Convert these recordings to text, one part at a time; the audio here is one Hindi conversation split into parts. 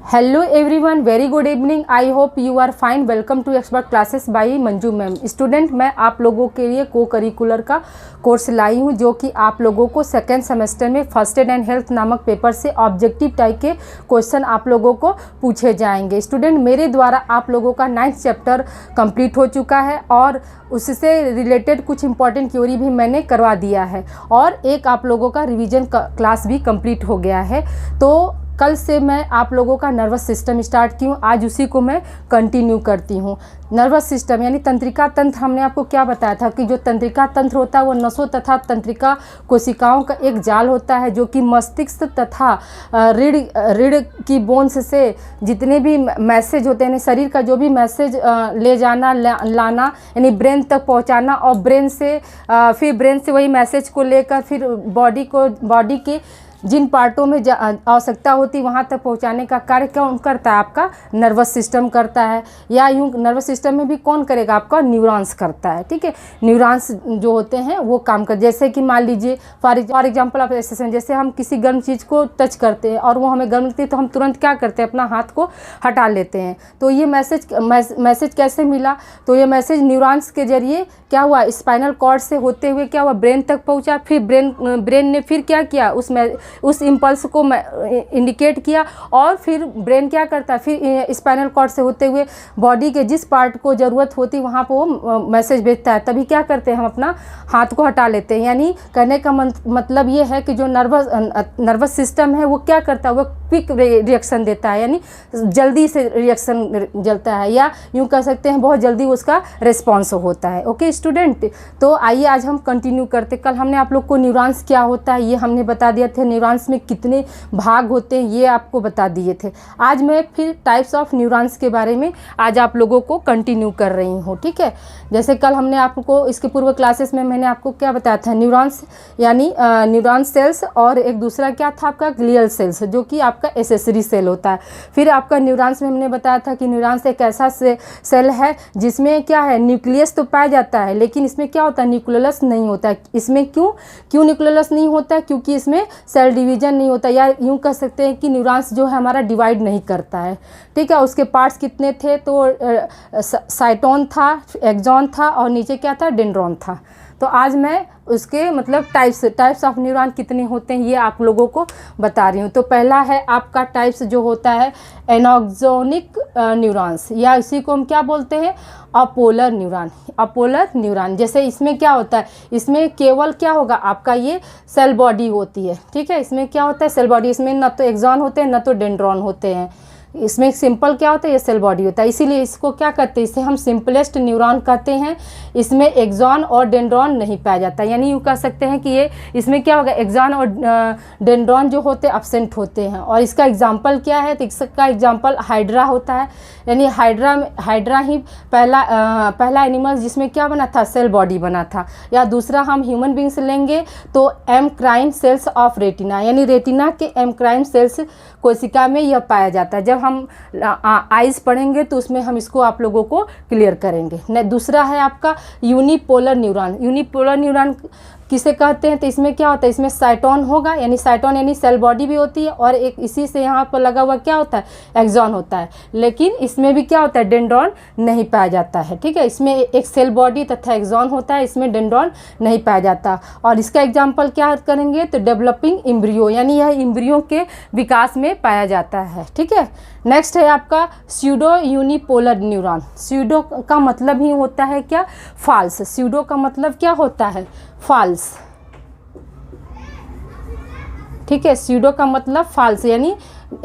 Hello everyone, very good evening. I hope you are fine. Welcome to expert classes by Manju ma'am. Student, मैं आप लोगों के लिए को करिकुलर का कोर्स लाई हूँ जो कि आप लोगों को सेकेंड सेमेस्टर में फर्स्ट एड एंड हेल्थ नामक पेपर से ऑब्जेक्टिव टाइप के क्वेश्चन आप लोगों को पूछे जाएंगे। स्टूडेंट, मेरे द्वारा आप लोगों का 9th चैप्टर कंप्लीट हो चुका है और उससे रिलेटेड कुछ इंपॉर्टेंट थ्योरी भी मैंने करवा दिया है और एक आप लोगों का रिवीजन क्लास भी कंप्लीट हो गया है। तो कल से मैं आप लोगों का नर्वस सिस्टम स्टार्ट की हूँ, आज उसी को मैं कंटिन्यू करती हूँ। नर्वस सिस्टम यानी तंत्रिका तंत्र, हमने आपको क्या बताया था कि जो तंत्रिका तंत्र होता है वो नसों तथा तंत्रिका कोशिकाओं का एक जाल होता है जो कि मस्तिष्क तथा रीढ़ की बोन्स से जितने भी मैसेज होते हैं, शरीर का जो भी मैसेज ले जाना लाना यानी ब्रेन तक पहुँचाना और ब्रेन से फिर ब्रेन से वही मैसेज को लेकर फिर बॉडी के जिन पार्टों में आवश्यकता होती वहाँ तक पहुँचाने का कार्य कौन करता है? आपका नर्वस सिस्टम करता है। या यूँ नर्वस सिस्टम में भी कौन करेगा? आपका न्यूरॉन्स करता है। ठीक है, न्यूरॉन्स जो होते हैं वो काम कर, जैसे कि मान लीजिए फॉर एग्जांपल आप ऐसे, जैसे हम किसी गर्म चीज़ को टच करते हैं और वो हमें गर्म लगती है तो हम तुरंत क्या करते हैं? अपना हाथ को हटा लेते हैं। तो ये मैसेज कैसे मिला? तो ये मैसेज न्यूरॉन्स के जरिए क्या हुआ? स्पाइनल कॉर्ड से होते हुए क्या हुआ? ब्रेन तक पहुँचा। फिर ब्रेन ने फिर क्या किया? उस इम्पल्स को इंडिकेट किया और फिर ब्रेन क्या करता है? फिर स्पाइनल कॉर्ड से होते हुए बॉडी के जिस पार्ट को ज़रूरत होती वहाँ पर वो मैसेज भेजता है। तभी क्या करते हैं? हम अपना हाथ को हटा लेते हैं। यानी कहने का मतलब ये है कि जो नर्वस सिस्टम है वो क्या करता है? वो क्विक रिएक्शन देता है, यानी जल्दी से रिएक्शन जलता है, या यूँ कह सकते हैं बहुत जल्दी उसका रिस्पॉन्स होता है। ओके स्टूडेंट, तो आइए आज हम कंटिन्यू करते। कल हमने आप लोग को न्यूरॉन्स क्या होता है ये हमने बता दिया था, न्यूरॉन्स में कितने भाग होते हैं ये आपको बता दिए थे। आज मैं फिर टाइप्स ऑफ न्यूरॉन्स के बारे में आज आप लोगों को कंटिन्यू कर रही हूँ। ठीक है, जैसे कल हमने आपको इसके पूर्व क्लासेस में मैंने आपको क्या बताया था? न्यूरॉन्स यानी न्यूरॉन सेल्स और एक दूसरा क्या था? आपका ग्लियल सेल्स, जो कि आपका एसेसरी सेल होता है। फिर आपका न्यूरॉन्स में हमने बताया था कि न्यूरॉन्स एक ऐसा सेल है जिसमें क्या है? न्यूक्लियस तो पाया जाता है लेकिन इसमें क्या होता है? न्यूक्लियस नहीं होता है। इसमें क्यों न्यूक्लियस नहीं होता है? क्योंकि इसमें सेल डिवीजन नहीं होता, या यूँ कह सकते हैं कि न्यूरॉन्स जो है हमारा डिवाइड नहीं करता है। ठीक है, उसके पार्ट्स कितने थे? तो साइटोन था, एक्सॉन था और नीचे क्या था? डेंड्रॉन था। तो आज मैं उसके मतलब टाइप्स ऑफ न्यूरॉन कितने होते हैं ये आप लोगों को बता रही हूँ। तो पहला है आपका टाइप्स जो होता है एनॉक्सोनिक न्यूरॉन्स, या इसी को हम क्या बोलते हैं? अपोलर न्यूरॉन। जैसे इसमें क्या होता है? इसमें केवल क्या होगा? आपका ये सेल बॉडी होती है। ठीक है, इसमें क्या होता है? Cell body. इसमें न तो एक्सॉन होते हैं न तो डेंड्रॉन होते हैं। इसमें सिंपल क्या होता है? ये सेल बॉडी होता है, इसीलिए इसको क्या कहते हैं? इसे हम सिंपलेस्ट न्यूरॉन कहते हैं। इसमें एक्सॉन और डेंड्रॉन नहीं पाया जाता, यानी यूँ कह सकते हैं कि ये इसमें क्या होगा? एक्सॉन और डेंड्रॉन जो होते हैं एब्सेंट होते हैं। और इसका एग्जाम्पल क्या है? तो इसका एग्जाम्पल हाइड्रा होता है, यानी हाइड्रा ही पहला एनिमल जिसमें क्या बना था? सेल बॉडी बना था। या दूसरा हम ह्यूमन बींग्स लेंगे तो एमक्राइन सेल्स ऑफ रेटिना, यानी रेटिना के एमक्राइन सेल्स कोशिका में यह पाया जाता है। जब हम आइज पढ़ेंगे तो उसमें हम इसको आप लोगों को क्लियर करेंगे। दूसरा है आपका यूनिपोलर न्यूरॉन किसे कहते हैं? तो इसमें क्या होता है? इसमें साइटोन होगा, यानी साइटोन यानी सेल बॉडी भी होती है और एक इसी से यहाँ पर लगा हुआ क्या होता है? एक्सॉन होता है। लेकिन इसमें भी क्या होता है? डेंड्रॉन नहीं पाया जाता है। ठीक है, इसमें एक सेल बॉडी तथा एक्सॉन होता है, इसमें डेंड्रॉन नहीं पाया जाता। और इसका एग्जाम्पल क्या करेंगे? तो डेवलपिंग एम्ब्रियो, यानी यह एम्ब्रियो के विकास में पाया जाता है। ठीक है, नेक्स्ट है आपका स्यूडो यूनिपोलर न्यूरॉन। स्यूडो का मतलब ही होता है क्या? फॉल्स। स्यूडो का मतलब क्या होता है? फॉल्स। ठीक है, स्यूडो का मतलब फॉल्स, यानी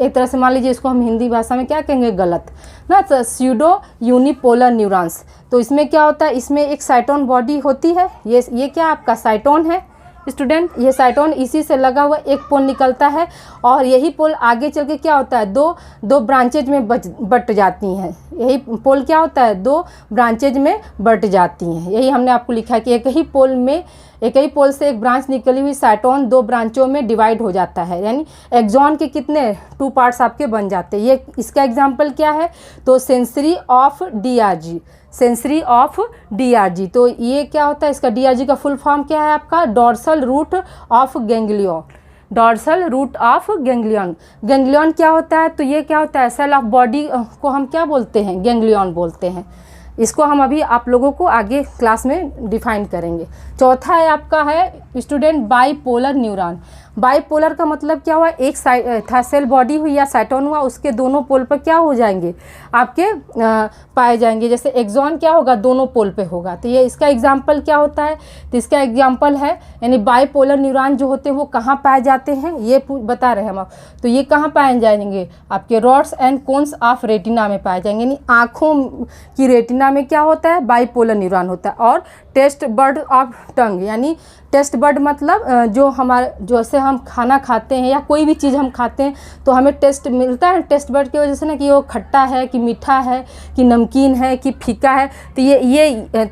एक तरह से मान लीजिए इसको हम हिंदी भाषा में क्या कहेंगे? गलत ना। तो स्यूडो यूनिपोलर न्यूरॉन्स, तो इसमें क्या होता है? इसमें एक साइटोन बॉडी होती है। ये क्या आपका साइटोन है स्टूडेंट? ये साइटोन इसी से लगा हुआ एक पोल निकलता है और यही पोल आगे चल के क्या होता है? दो ब्रांचेज में बट जाती हैं। यही पोल क्या होता है? 2 ब्रांचेज में बट जाती हैं। यही हमने आपको लिखा है कि एक ही पोल से एक ब्रांच निकली हुई साइटोन 2 ब्रांचों में डिवाइड हो जाता है, यानी एक्सॉन के कितने 2 पार्ट्स आपके बन जाते हैं। ये इसका एग्जाम्पल क्या है? तो सेंसरी ऑफ डीआरजी। तो ये क्या होता है? इसका डीआरजी का फुल फॉर्म क्या है आपका? Dorsal root of ganglion. Dorsal root of ganglion. Ganglion क्या होता है? तो ये क्या होता है? सेल ऑफ बॉडी को हम क्या बोलते हैं? गैंग्लियन बोलते हैं। इसको हम अभी आप लोगों को आगे क्लास में डिफाइन करेंगे। चौथा है आपका है स्टूडेंट बाईपोलर न्यूरॉन। बाईपोलर का मतलब क्या हुआ? एक था सेल बॉडी हुई या साइटोन हुआ, उसके दोनों पोल पर क्या हो जाएंगे? आपके पाए जाएंगे। जैसे एक्सॉन क्या होगा? दोनों पोल पे होगा। तो ये इसका एग्जाम्पल क्या होता है? तो इसका एग्जाम्पल है यानी बाईपोलर न्यूरॉन जो होते हैं वो कहाँ पाए जाते हैं ये बता रहे हैं हम आप। तो ये कहाँ पाए जाएंगे? आपके rods and cones of retina में पाए जाएंगे। यानी आँखों की रेटिना में क्या होता है? बाईपोलर न्यूरॉन होता है। और टेस्ट बर्ड ऑफ टंग, यानी टेस्ट बर्ड मतलब जो हमारे जैसे हम खाना खाते हैं या कोई भी चीज़ हम खाते हैं तो हमें टेस्ट मिलता है टेस्ट बर्ड की वजह से ना, कि वो खट्टा है कि मीठा है कि नमकीन है कि फीका है। तो ये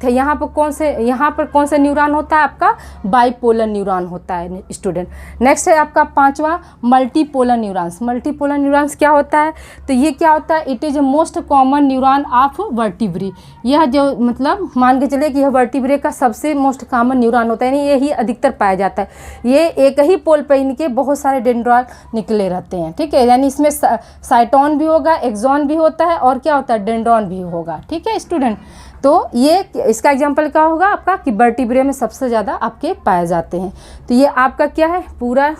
यहाँ पर कौन से न्यूरॉन होता है? आपका बाईपोलर न्यूरॉन होता है स्टूडेंट। नेक्स्ट है आपका पांचवा मल्टीपोलर न्यूरॉन्स। मल्टीपोलर न्यूरॉन्स क्या होता है? तो ये क्या होता है? It is a most common neuron of vertebrae. यह जो मतलब मान के चलिए कि यह वर्टिब्रे का सबसे मोस्ट कॉमन न्यूरॉन होता है, यानी यही अधिकतर पाया जाता है। ये एक ही पोल पे इनके बहुत सारे डेंड्रॉन निकले रहते हैं, ठीक है। यानी इसमें साइटोन भी होगा, एक्सॉन भी होता है और क्या होता है? डेंड्रॉन भी होगा, ठीक है स्टूडेंट। तो ये इसका एग्जाम्पल क्या होगा आपका? कि वर्टिब्रे में सबसे ज़्यादा आपके पाए जाते हैं। तो ये आपका क्या है? पूरा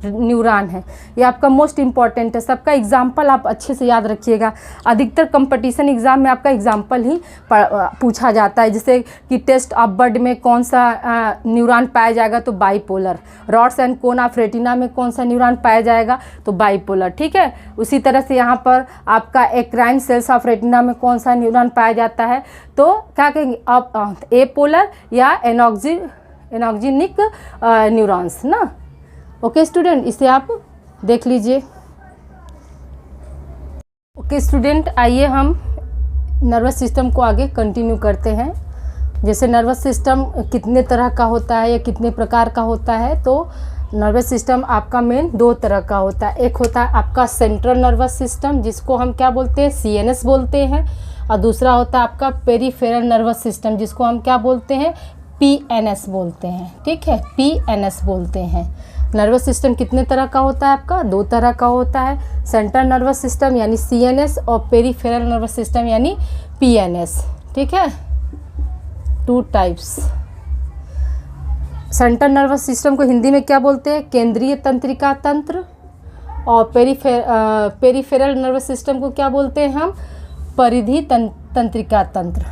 न्यूरॉन है, ये आपका मोस्ट इम्पॉर्टेंट है। सबका एग्जाम्पल आप अच्छे से याद रखिएगा। अधिकतर कंपटीशन एग्जाम में आपका एग्जाम्पल ही पूछा जाता है। जैसे कि टेस्ट ऑफ बर्ड में कौन सा न्यूरॉन पाया जाएगा? तो bipolar. Rods and cone of retina में कौन सा न्यूरॉन पाया जाएगा? तो बाईपोलर, ठीक है। उसी तरह से यहाँ पर आपका एक्राइन सेल्स ऑफ रेटिना में कौन सा न्यूरॉन पाया जाता है? तो क्या कहेंगे आप? एपोलर या एनॉक्जिनिक न्यूरॉन्स ना। ओके स्टूडेंट, इसे आप देख लीजिए। ओके स्टूडेंट, आइए हम नर्वस सिस्टम को आगे कंटिन्यू करते हैं। जैसे नर्वस सिस्टम कितने तरह का होता है या कितने प्रकार का होता है? तो नर्वस सिस्टम आपका मेन दो तरह का होता है। एक होता है आपका सेंट्रल नर्वस सिस्टम, जिसको हम क्या बोलते हैं? CNS बोलते हैं। और दूसरा होता है आपका पेरिफेरल नर्वस सिस्टम, जिसको हम क्या बोलते हैं? PNS बोलते हैं, ठीक है। PNS बोलते हैं। नर्वस सिस्टम कितने तरह का होता है आपका? दो तरह का होता है। सेंट्रल नर्वस सिस्टम यानी CNS और पेरिफेरल नर्वस सिस्टम यानी PNS, ठीक है। 2 टाइप्स। सेंट्रल नर्वस सिस्टम को हिंदी में क्या बोलते हैं? केंद्रीय तंत्रिका तंत्र। और पेरिफेरल नर्वस सिस्टम को क्या बोलते हैं हम? परिधि तंत्रिका तंत्र।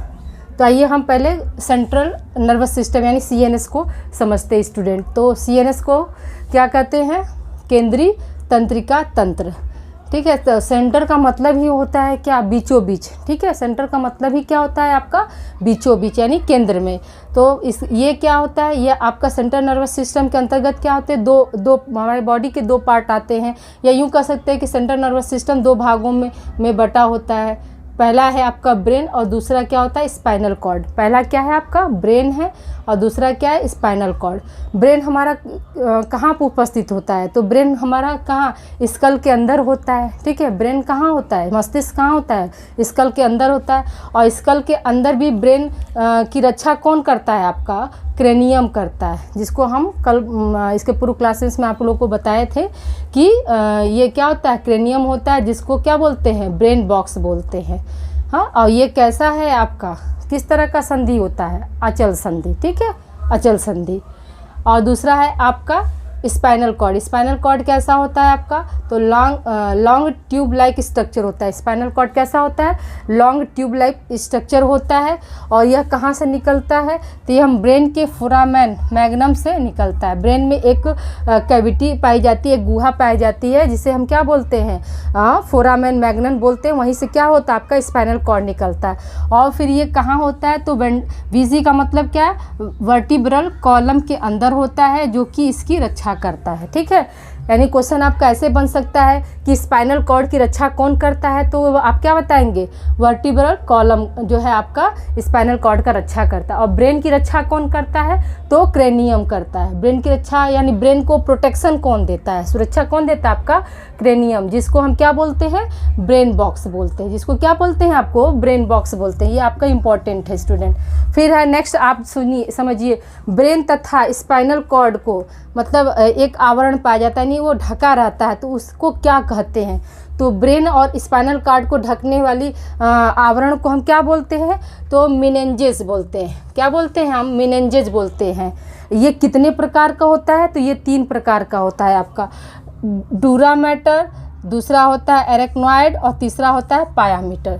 तो आइए हम पहले सेंट्रल नर्वस सिस्टम यानी CNS को समझते हैं स्टूडेंट। तो CNS को क्या कहते हैं? केंद्रीय तंत्रिका तंत्र, ठीक है। तो सेंटर का मतलब ही होता है क्या? बीचों बीच, ठीक है। सेंटर का मतलब ही क्या होता है आपका? बीचों बीच यानी केंद्र में। तो ये क्या होता है? ये आपका सेंट्रल नर्वस सिस्टम के अंतर्गत क्या होते हैं? दो हमारे बॉडी के 2 पार्ट आते हैं, या यूँ कह सकते हैं कि सेंट्रल नर्वस सिस्टम 2 भागों में बटा होता है। पहला है आपका ब्रेन और दूसरा क्या होता है? Spinal cord. पहला क्या है आपका? ब्रेन है और दूसरा क्या है? Spinal cord. ब्रेन हमारा कहाँ पर उपस्थित होता है? तो ब्रेन हमारा कहाँ? स्कल के अंदर होता है, ठीक है। ब्रेन कहाँ होता है? मस्तिष्क कहाँ होता है? स्कल के अंदर होता है। और स्कल के अंदर भी ब्रेन की रक्षा कौन करता है? आपका क्रेनियम करता है, जिसको हम कल इसके पूर्व क्लासेस में आप लोगों को बताए थे कि ये क्या होता है? क्रेनियम होता है, जिसको क्या बोलते हैं? ब्रेन बॉक्स बोलते हैं। हाँ, और ये कैसा है आपका? किस तरह का संधि होता है? अचल संधि, ठीक है, अचल संधि। और दूसरा है आपका स्पाइनल कॉर्ड। स्पाइनल कॉर्ड कैसा होता है आपका? तो लॉन्ग ट्यूब लाइक स्ट्रक्चर होता है। स्पाइनल कॉर्ड कैसा होता है? लॉन्ग ट्यूब लाइक स्ट्रक्चर होता है। और यह कहाँ से निकलता है? तो यह हम ब्रेन के फोरामेन मैग्नम से निकलता है। ब्रेन में एक कैविटी पाई जाती है, गुहा पाई जाती है, जिसे हम क्या बोलते हैं? फोरामेन मैग्नम बोलते हैं। वहीं से क्या होता है? आपका स्पाइनल कॉर्ड निकलता है। और फिर ये कहाँ होता है? तो VC का मतलब क्या है? वर्टिब्रल कॉलम के अंदर होता है, जो कि इसकी रक्षा करता है, ठीक है। यानी क्वेश्चन आपका ऐसे बन सकता है कि स्पाइनल कॉर्ड की रक्षा कौन करता है, तो आप क्या बताएंगे, वर्टिब्रल कॉलम जो है आपका स्पाइनल कॉर्ड का रक्षा करता है। और ब्रेन की रक्षा कौन करता है, तो क्रेनियम करता है। ब्रेन की रक्षा यानी ब्रेन को प्रोटेक्शन कौन देता है, सुरक्षा कौन देता है, आपका क्रेनियम, जिसको हम क्या बोलते हैं, ब्रेन बॉक्स बोलते हैं, जिसको क्या बोलते हैं, आपको ब्रेन बॉक्स बोलते हैं। ये आपका इंपॉर्टेंट है स्टूडेंट। फिर है नेक्स्ट, आप सुनिए समझिए, ब्रेन तथा स्पाइनल कॉर्ड को मतलब एक आवरण पाया जाता है, यानी वो ढका रहता है, तो उसको क्या कहते हैं, तो ब्रेन और स्पाइनल कॉर्ड को ढकने वाली आवरण को हम क्या बोलते हैं, तो मेनिंजेस बोलते हैं। क्या बोलते हैं हम, मेनिंजेस बोलते हैं। ये कितने प्रकार का होता है, तो ये 3 प्रकार का होता है आपका, डूरा मैटर, दूसरा होता है एरेक्नॉइड और तीसरा होता है पायामीटर।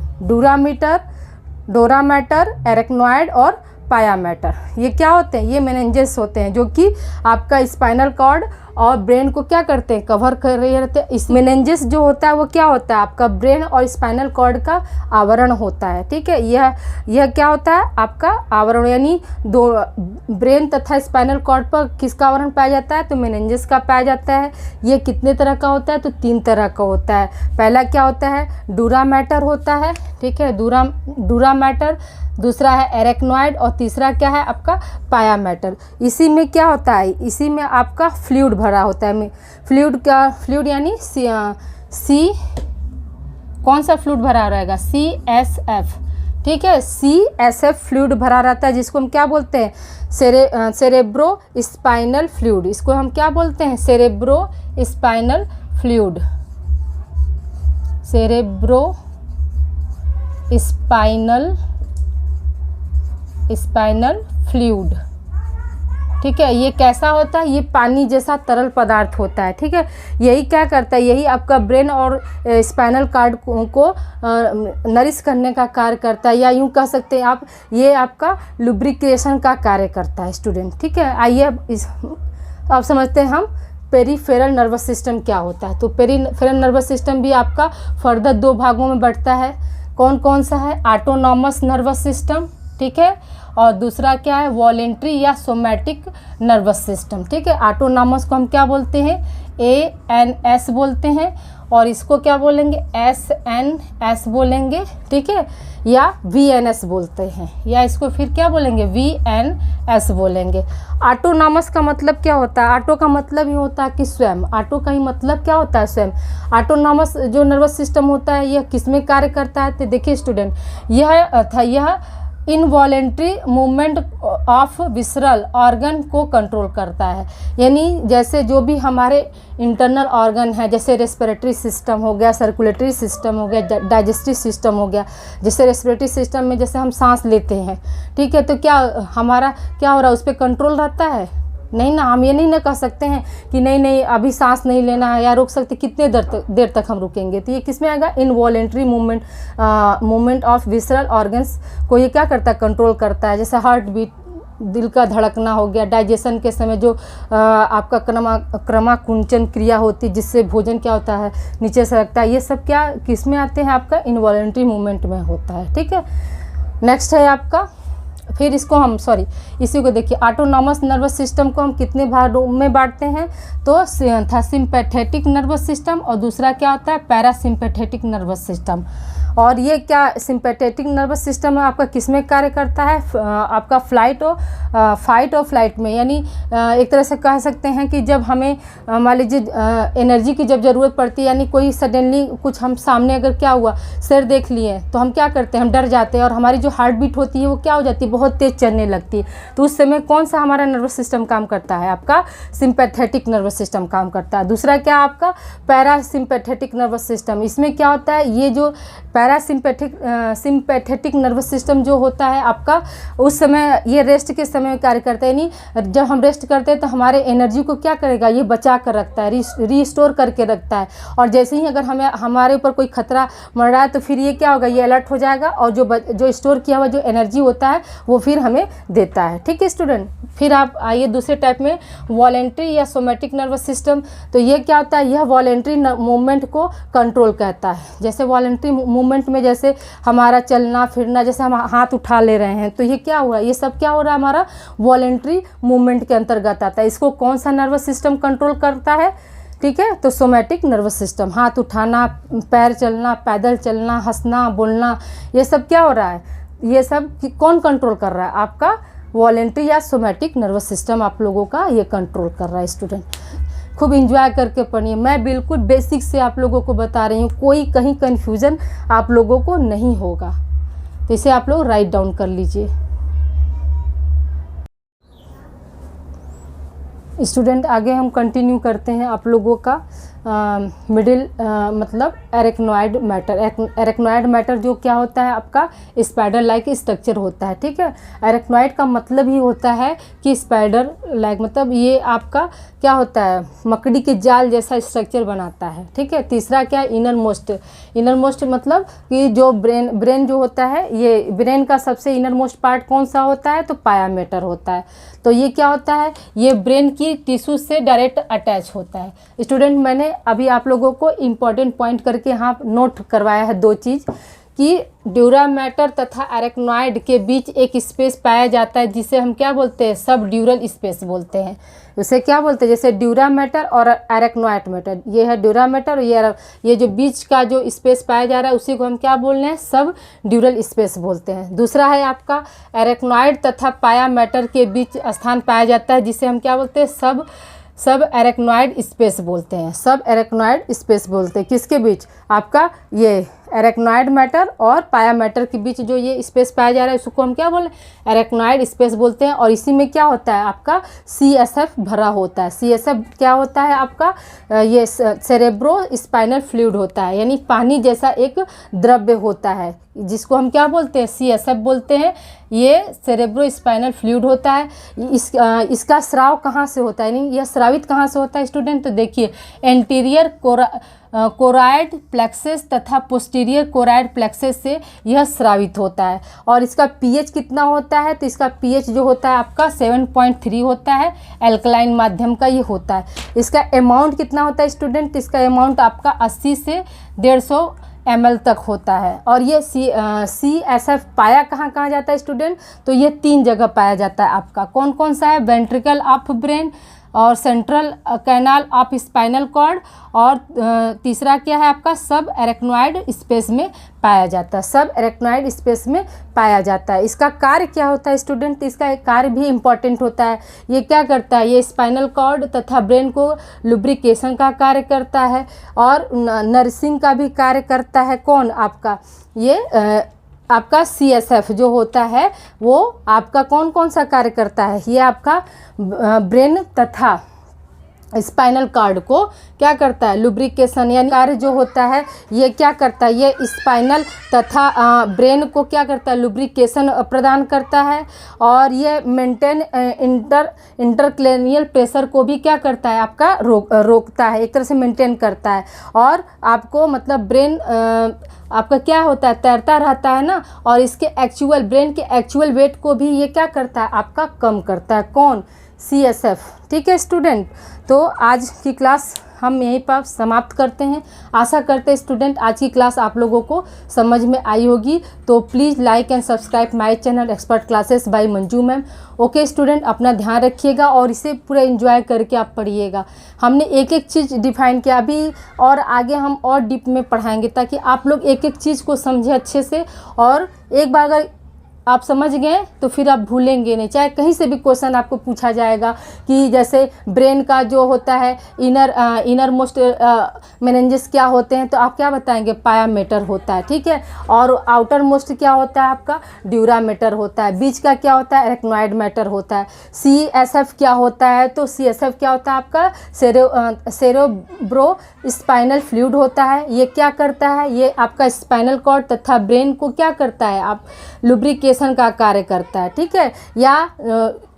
डोरा मैटर, एरेक्नॉइड और पाया मैटर, ये क्या होते हैं, ये मेनिंजेस होते हैं, जो कि आपका स्पाइनल कॉर्ड और ब्रेन को क्या करते हैं, कवर कर रहे रहते हैं। इस मेनिंजेस जो होता है वो क्या होता है, आपका ब्रेन और स्पाइनल कॉर्ड का आवरण होता है। ठीक है, यह क्या होता है, आपका आवरण, यानी दो ब्रेन तथा स्पाइनल कॉर्ड पर किसका आवरण पाया जाता है, तो मेनिंजेस का पाया जाता है। ये कितने तरह का होता है, तो 3 तरह का होता है। पहला क्या होता है, डूरा मैटर होता है। ठीक है, डूरा मैटर, दूसरा है एरेक्नॉइड और तीसरा क्या है आपका पाया मैटर। इसी में क्या होता है, इसी में आपका फ्लूइड भरा होता है। फ्लूइड यानी सी कौन सा फ्लूइड भरा रहेगा, CSF। ठीक है, CSF फ्लूइड भरा रहता है, जिसको हम क्या बोलते हैं, सेरेब्रो स्पाइनल फ्लूइड। इसको हम क्या बोलते हैं, cerebro spinal fluid, cerebro spinal fluid. ठीक है, ये कैसा होता है, ये पानी जैसा तरल पदार्थ होता है। ठीक है, यही क्या करता है, यही आपका ब्रेन और स्पाइनल कॉर्ड को नरिश करने का कार्य करता है, या यूँ कह सकते हैं आप, ये आपका लुब्रिकेशन का कार्य करता है स्टूडेंट। ठीक है, आइए अब समझते हैं हम पेरीफेरल नर्वस सिस्टम क्या होता है। तो पेरीफेरल नर्वस सिस्टम भी आपका फर्दर 2 भागों में बढ़ता है। कौन कौन सा है, ऑटोनॉमस नर्वस सिस्टम, ठीक है, और दूसरा क्या है, वॉलेंट्री या सोमैटिक नर्वस सिस्टम। ठीक है, ऑटोनॉमस को हम क्या बोलते हैं, ANS बोलते हैं, और इसको क्या बोलेंगे, SNS बोलेंगे। ठीक है, या VNS बोलते हैं, या इसको फिर क्या बोलेंगे, VNS बोलेंगे। ऑटोनॉमस का मतलब क्या होता है, ऑटो का मतलब ही होता है कि स्वयं, ऑटो का ही मतलब क्या होता है, स्वयं। ऑटोनॉमस जो नर्वस सिस्टम होता है, यह किस में कार्य करता है, तो देखिए स्टूडेंट, यह involuntary movement of visceral organ को कंट्रोल करता है। यानी जैसे जो भी हमारे इंटरनल ऑर्गन है, जैसे रेस्पिरेटरी सिस्टम हो गया, सर्कुलेटरी सिस्टम हो गया, डाइजेस्टिव सिस्टम हो गया। जैसे रेस्पिरेटरी सिस्टम में जैसे हम सांस लेते हैं, ठीक है, तो क्या हमारा क्या हो रहा है, उस पर कंट्रोल रहता है, नहीं ना। हम ये नहीं ना कह सकते हैं कि नहीं अभी सांस नहीं लेना है, या रोक सकते, कितने देर तक हम रुकेंगे। तो ये किस में आएगा, involuntary movement of visceral organs को ये क्या करता है, कंट्रोल करता है। जैसे हार्ट बीट, दिल का धड़कना हो गया, डाइजेशन के समय जो आपका क्रमाकुंचन क्रिया होती है, जिससे भोजन क्या होता है, नीचे से लगता है, ये सब क्या किस में आते हैं, आपका इनवॉलेंट्री मूवमेंट में होता है। ठीक है, नेक्स्ट है आपका, फिर इसको हम इसी को देखिए, ऑटोनॉमस नर्वस सिस्टम को हम कितने भागों में बांटते हैं, तो था सिंपैथेटिक नर्वस सिस्टम, और दूसरा क्या होता है, पैरासिम्पैथेटिक नर्वस सिस्टम। और ये क्या सिंपैथेटिक नर्वस सिस्टम है आपका किस में कार्य करता है, आपका फाइट और फ्लाइट में। यानी एक तरह से कह सकते हैं कि जब हमें मान लीजिए एनर्जी की जब ज़रूरत पड़ती है, यानी कोई सडनली कुछ हम सामने अगर क्या हुआ, सिर देख लिए, तो हम क्या करते हैं, हम डर जाते हैं, और हमारी जो हार्ट बीट होती है वो क्या हो जाती है, बहुत तेज़ चलने लगती है। तो उस समय कौन सा हमारा नर्वस सिस्टम काम करता है, आपका सिंपैथेटिक नर्वस सिस्टम काम करता है। दूसरा क्या आपका पैरासिम्पैथेटिक नर्वस सिस्टम। इसमें क्या होता है, ये जो सिंपैथेटिक नर्वस सिस्टम जो होता है आपका, उस समय ये रेस्ट के समय कार्य करता है। यानी जब हम रेस्ट करते हैं तो हमारे एनर्जी को क्या करेगा, ये बचा कर रखता है, रीस्टोर करके रखता है। और जैसे ही अगर हमारे ऊपर कोई खतरा मर रहा है, तो फिर ये क्या होगा, ये अलर्ट हो जाएगा, और जो स्टोर किया हुआ जो एनर्जी होता है वो फिर हमें देता है। ठीक है स्टूडेंट, फिर आप आइए दूसरे टाइप में, वॉलेंट्री या सोमैटिक नर्वस सिस्टम। तो ये क्या होता है, यह वॉलेंट्री मूवमेंट को कंट्रोल करता है। जैसे वॉलेंट्री मूवमेंट में जैसे हमारा चलना फिरना, जैसे हम हाथ उठा ले रहे हैं, तो ये क्या हुआ, ये सब क्या हो रहा है, हमारा वॉलेंट्री मूवमेंट के अंतर्गत आता है। इसको कौन सा नर्वस सिस्टम कंट्रोल करता है, ठीक है। तो सोमैटिक नर्वस सिस्टम, हाथ उठाना, पैर चलना, पैदल चलना, हंसना, बोलना, ये सब क्या हो रहा है, ये सब कौन कंट्रोल कर रहा है, आपका वॉलेंट्री या सोमैटिक नर्वस सिस्टम आप लोगों का ये कंट्रोल कर रहा है। स्टूडेंट खूब इंजॉय करके पढ़िए, मैं बिल्कुल बेसिक से आप लोगों को बता रही हूँ, कोई कहीं कन्फ्यूज़न आप लोगों को नहीं होगा। तो इसे आप लोग राइट डाउन कर लीजिए। स्टूडेंट आगे हम कंटिन्यू करते हैं आप लोगों का मिडिल मतलब एरेक्नॉइड मैटर। एरेक्नॉइड मैटर जो क्या होता है, आपका स्पाइडर लाइक स्ट्रक्चर होता है, ठीक है। एरेक्नॉइड का मतलब ही होता है कि स्पाइडर लाइक, मतलब ये आपका क्या होता है, मकड़ी के जाल जैसा स्ट्रक्चर बनाता है, ठीक है। तीसरा क्या है, इनर मोस्ट। इनर मोस्ट मतलब कि जो ब्रेन जो होता है, ये ब्रेन का सबसे इनर मोस्ट पार्ट कौन सा होता है, तो पाया मैटर होता है। तो ये क्या होता है, ये ब्रेन की टिश्यू से डायरेक्ट अटैच होता है। स्टूडेंट मैंने अभी आप लोगों को इम्पॉर्टेंट पॉइंट करके यहाँ नोट करवाया है दो चीज़, कि ड्यूरा मैटर तथा एरेक्नॉइड के बीच एक स्पेस पाया जाता है जिसे हम क्या बोलते हैं, सब ड्यूरल स्पेस बोलते हैं। उसे क्या बोलते हैं, जैसे ड्यूरा मैटर और एरेक्नॉइड मैटर, ये है ड्यूरा मैटर, ये जो बीच का जो स्पेस पाया जा रहा है उसी को हम क्या बोल रहे हैं, सब ड्यूरल स्पेस बोलते हैं। दूसरा है आपका एरेक्नॉइड तथा पाया मैटर के बीच स्थान पाया जाता है जिसे हम क्या बोलते हैं, सब एरेक्नॉइड स्पेस बोलते हैं। सब एरेक्नॉइड स्पेस बोलते हैं किसके बीच, आपका ये एरेक्नॉइड मैटर और पाया मैटर के बीच जो ये स्पेस पाया जा रहा है उसको हम क्या बोल रहे हैं, एरेक्नॉइड स्पेस बोलते हैं। और इसी में क्या होता है, आपका CSF भरा होता है। CSF क्या होता है, आपका ये सेरेब्रो स्पाइनल फ्लूइड होता है, यानी पानी जैसा एक द्रव्य होता है जिसको हम क्या बोलते हैं, CSF बोलते हैं। ये सेरेब्रो स्पाइनल फ्लूइड होता है। इसका स्राव कहाँ से होता है, यानी यह स्रावित कहाँ से होता है स्टूडेंट, तो देखिए एंटीरियर कोराइड प्लेक्सस तथा पोस्टीरियर कोराइड प्लेक्सस से यह स्रावित होता है। और इसका pH कितना होता है, तो इसका pH जो होता है आपका 7.3 होता है, एल्कलाइन माध्यम का ये होता है। इसका अमाउंट कितना होता है स्टूडेंट, इसका अमाउंट आपका 80 से 150 ml तक होता है। और ये CSF पाया कहाँ कहाँ जाता है स्टूडेंट, तो ये 3 जगह पाया जाता है आपका। कौन कौन सा है, वेंट्रिकल ऑफ ब्रेन और central canal of spinal cord, और तीसरा क्या है आपका, सब एरेक्नॉइड स्पेस में पाया जाता है। सब एरेक्नॉइड स्पेस में पाया जाता है। इसका कार्य क्या होता है स्टूडेंट, इसका एक कार्य भी इम्पॉर्टेंट होता है। ये क्या करता है, ये स्पाइनल कॉर्ड तथा ब्रेन को लुब्रिकेशन का कार्य करता है और नर्सिंग का भी कार्य करता है। कौन, आपका ये आपका CSF जो होता है वो आपका कौन कौन सा कार्य करता है, ये आपका ब्रेन तथा स्पाइनल कॉर्ड को क्या करता है, लुब्रिकेशन यानी कार्य जो होता है ये क्या करता है, ये स्पाइनल तथा ब्रेन को क्या करता है, लुब्रिकेशन प्रदान करता है। और ये मेंटेन इंटरक्रेनियल प्रेशर को भी क्या करता है, आपका रोकता है, एक तरह से मेंटेन करता है। और आपको मतलब ब्रेन आपका क्या होता है, तैरता रहता है ना, और इसके एक्चुअल ब्रेन के एक्चुअल वेट को भी ये क्या करता है, आपका कम करता है। कौन, CSF। ठीक है स्टूडेंट, तो आज की क्लास हम यहीं पर समाप्त करते हैं। आशा करते हैं स्टूडेंट आज की क्लास आप लोगों को समझ में आई होगी। तो please like and subscribe my channel expert classes by Manju ma'am. Okay student, अपना ध्यान रखिएगा और इसे पूरा एंजॉय करके आप पढ़िएगा। हमने एक एक चीज़ डिफाइन किया अभी, और आगे हम और डीप में पढ़ाएंगे ताकि आप लोग एक एक चीज़ को समझें अच्छे से। और एक बार अगर आप समझ गए तो फिर आप भूलेंगे नहीं। चाहे कहीं से भी क्वेश्चन आपको पूछा जाएगा कि जैसे ब्रेन का जो होता है इनर मोस्ट मेनिंजेस क्या होते हैं, तो आप क्या बताएंगे, पाया मैटर होता है। ठीक है, और आउटर मोस्ट क्या होता है, आपका ड्यूरा मैटर होता है। बीच का क्या होता है, एरेक्नॉइड मैटर होता है। CSF क्या होता है, तो CSF क्या होता है, आपका सेरेब्रो स्पाइनल फ्लूइड होता है। ये क्या करता है, ये आपका स्पाइनल कॉर्ड तथा ब्रेन को क्या करता है, आप लुब्रिकेशन का कार्य करता है। ठीक है, या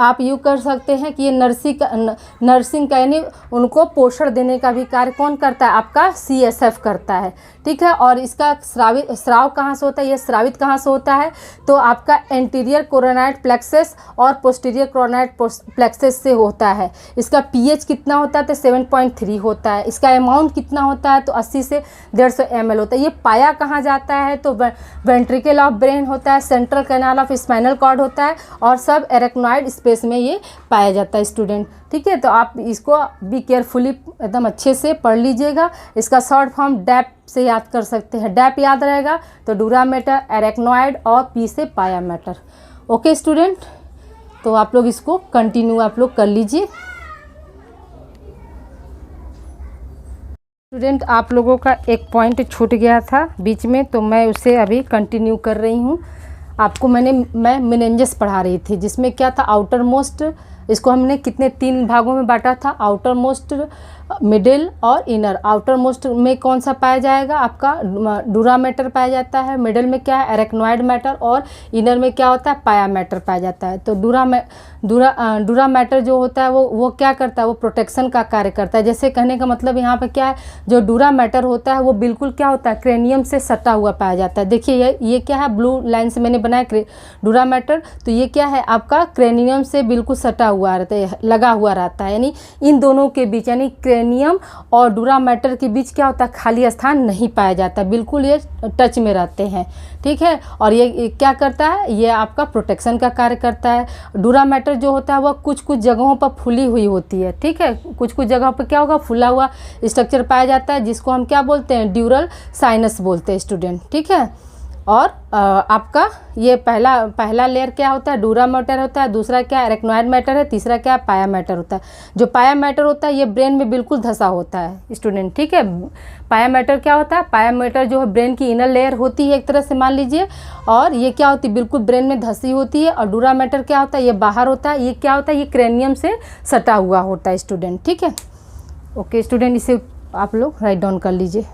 आप यूँ कर सकते हैं कि ये नर्सिंग का यानी उनको पोषण देने का भी कार्य कौन करता है, आपका CSF करता है। ठीक है, और इसका स्राव कहाँ से होता है, ये स्रावित कहाँ से होता है, तो आपका एंटीरियर कोरोनाइड प्लेक्सस और पोस्टीरियर कोरोनाइड प्लेक्सस से होता है। इसका pH कितना होता है, तो 7.3 होता है। इसका अमाउंट कितना होता है, तो 80 से 150 ml होता है। ये पाया कहाँ जाता है, तो वेंट्रिकल ऑफ ब्रेन होता है, central canal canal of spinal cord होता है और सब एरेक्नॉइड स्पेस में ये पाया जाता है स्टूडेंट। ठीक है, तो आप इसको बी केयरफुली एकदम अच्छे से पढ़ लीजिएगा। इसका शॉर्ट फॉर्म डैप से याद कर सकते हैं, डैप याद रहेगा तो डूरा मैटर, एरेक्नॉइड और पी से पाया मैटर। ओके स्टूडेंट, तो आप लोग इसको कंटिन्यू आप लोग कर लीजिए। स्टूडेंट, आप लोगों का एक पॉइंट छूट गया था बीच में, तो मैं उसे अभी कंटिन्यू कर रही हूँ। आपको मैं मेनिंजेस पढ़ा रही थी, जिसमें क्या था, आउटर मोस्ट, इसको हमने कितने 3 भागों में बांटा था, आउटर मोस्ट, मिडिल और इनर। आउटर मोस्ट में कौन सा पाया जाएगा, आपका डूरा मैटर पाया जाता है, मिडिल में क्या है, एरेक्नॉइड मैटर, और इनर में क्या होता है, पाया मैटर पाया जाता है। तो डूरा मैटर जो होता है वो क्या करता है, वो प्रोटेक्शन का कार्य करता है। जैसे कहने का मतलब यहाँ पे क्या है, जो डूरा मैटर होता है वो बिल्कुल क्या होता है, क्रेनियम से सटा हुआ पाया जाता है। देखिए ये क्या है, ब्लू लाइन से मैंने बनाया डूरा मैटर, तो ये क्या है, आपका क्रेनियम से बिल्कुल सटा हुआ रहता है, लगा हुआ रहता है। यानी इन दोनों के बीच, यानी क्रेनियम और डूरा मैटर के बीच क्या होता है, खाली स्थान नहीं पाया जाता, बिल्कुल ये टच में रहते हैं। ठीक है, और ये क्या करता है, ये आपका प्रोटेक्शन का कार्य करता है। डूरा मैटर जो होता है वह कुछ कुछ जगहों पर फूली हुई होती है। ठीक है, कुछ कुछ जगहों पर क्या होगा, फूला हुआ स्ट्रक्चर पाया जाता है, जिसको हम क्या बोलते हैं, ड्यूरल साइनस बोलते हैं स्टूडेंट। ठीक है, और आपका ये पहला लेयर क्या होता है, डूरा मैटर होता है, दूसरा क्या, एरेक्नॉइड मैटर है, तीसरा क्या, पाया मैटर होता है। जो पाया मैटर होता है ये ब्रेन में बिल्कुल धंसा होता है स्टूडेंट। ठीक है, पाया मैटर क्या होता है, पाया मैटर जो है ब्रेन की इनर लेयर होती है एक तरह से मान लीजिए, और ये क्या होती है, बिल्कुल ब्रेन में धंसी होती है। और डूरा मैटर क्या होता है, ये बाहर होता है, ये क्या होता है, ये क्रेनियम से सटा हुआ होता है स्टूडेंट। ठीक है, ओके स्टूडेंट, इसे आप लोग राइट डाउन कर लीजिए।